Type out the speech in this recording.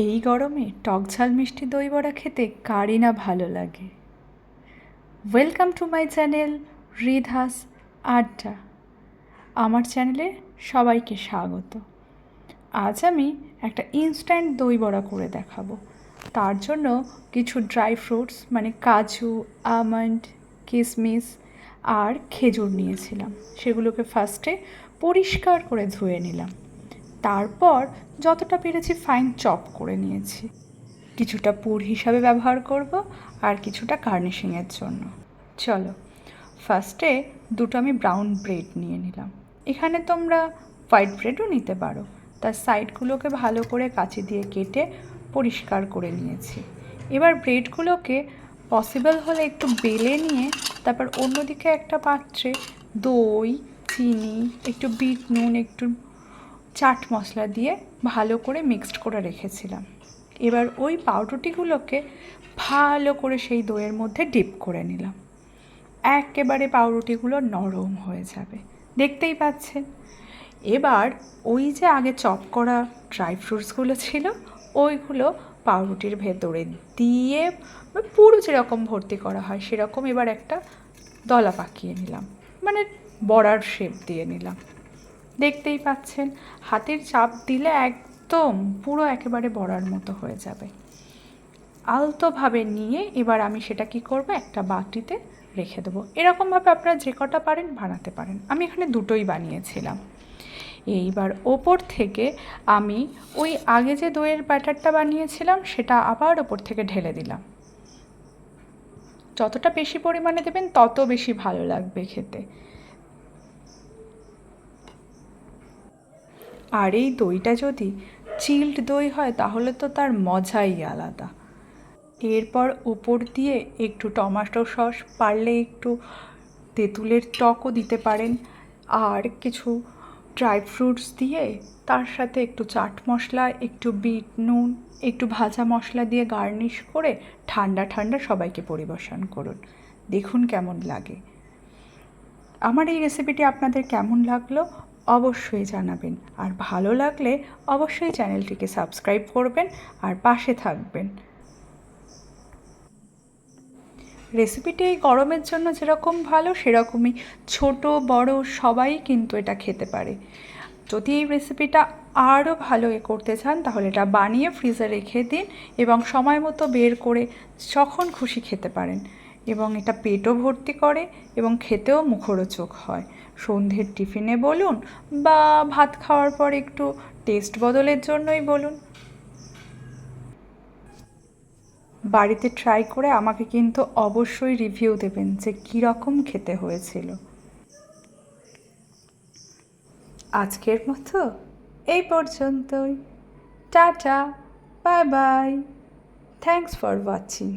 এই গরমে টক ঝাল মিষ্টি দই বড়া খেতে কারই না ভালো লাগে। ওয়েলকাম টু মাই চ্যানেল রিধাস আড্ডা। আমার চ্যানেলে সবাইকে স্বাগত। আজ আমি একটা ইনস্ট্যান্ট দই বড়া করে দেখাবো। তার জন্য কিছু ড্রাই ফ্রুটস মানে কাজু, আমন্ড, কিশমিশ আর খেজুর নিয়েছিলাম। সেগুলোকে ফার্স্টে পরিষ্কার করে ধুয়ে নিলাম। তারপর যতটা পেরেছি ফাইন চপ করে নিয়েছি। কিছুটা পুর হিসাবে ব্যবহার করব আর কিছুটা গার্নিশিংয়ের জন্য। চলো, ফার্স্টে দুটো আমি ব্রাউন ব্রেড নিয়ে নিলাম। এখানে তোমরা হোয়াইট ব্রেডও নিতে পারো। তার সাইডগুলোকে ভালো করে কাঁচি দিয়ে কেটে পরিষ্কার করে নিয়েছি। এবার ব্রেডগুলোকে পসিবল হলে একটু বেলে নিয়ে তারপর অন্যদিকে একটা পাত্রে দই, চিনি, একটু বিট নুন, একটু চাট মশলা দিয়ে ভালো করে মিক্সড করে রেখেছিলাম। এবার ওই পাউরুটিগুলোকে ভালো করে সেই দইয়ের মধ্যে ডিপ করে নিলাম। একেবারে পাউরুটিগুলো নরম হয়ে যাবে, দেখতেই পাচ্ছেন। এবার ওই যে আগে চপ করা ড্রাই ফ্রুটসগুলো ছিল ওইগুলো পাউরুটির ভেতরে দিয়ে পুরো যেরকম ভর্তি করা হয় সেরকম এবার একটা দলা পাকিয়ে নিলাম, মানে বড়ার শেপ দিয়ে নিলাম। দেখতেই পাচ্ছেন, হাতের চাপ দিলে একদম পুরো একেবারে বড়ার মতো হয়ে যাবে। আলতোভাবে নিয়ে এবার আমি সেটা কি করব, একটা বাটিতে রেখে দেবো। এরকমভাবে আপনারা যে কটা পারেন বানাতে পারেন। আমি এখানে দুটোই বানিয়েছিলাম। এইবার ওপর থেকে আমি ওই আগে যে দইয়ের ব্যাটারটা বানিয়েছিলাম সেটা আবার ওপর থেকে ঢেলে দিলাম। যতটা বেশি পরিমাণে দেবেন তত বেশি ভালো লাগবে খেতে। আর এই দইটা যদি চিল্ড দই হয় তাহলে তো তার মজাই আলাদা। এরপর উপর দিয়ে একটু টমেটো সস, পারলে একটু তেঁতুলের টকও দিতে পারেন, আর কিছু ড্রাই ফ্রুটস দিয়ে তার সাথে একটু চাট মশলা, একটু বিট নুন, একটু ভাজা মশলা দিয়ে গার্নিশ করে ঠান্ডা ঠান্ডা সবাইকে পরিবেশন করুন। দেখুন কেমন লাগে। আমার এই রেসিপিটি আপনাদের কেমন লাগলো অবশ্যই জানাবেন, আর ভালো লাগলে অবশ্যই চ্যানেলটিকে সাবস্ক্রাইব করবেন আর পাশে থাকবেন। রেসিপিটি এই গরমের জন্য যেরকম ভালো সেরকমই ছোট বড় সবাই কিন্তু এটা খেতে পারে। যদি এই রেসিপিটা আরও ভালো করতে চান তাহলে এটা বানিয়ে ফ্রিজে রেখে দিন এবং সময় মতো বের করে যখন খুশি খেতে পারেন। এবং এটা পেটও ভর্তি করে এবং খেতেও মুখরোচক হয়। সন্ধ্যের টিফিনে বলুন বা ভাত খাওয়ার পর একটু টেস্ট বদলের জন্যই বলুন। বাড়িতে ট্রাই করে আমাকে কিন্তু অবশ্যই রিভিউ দেবেন যে কীরকম খেতে হয়েছিল। আজকের মতো এই পর্যন্তই। Tata, bye bye, thanks for watching.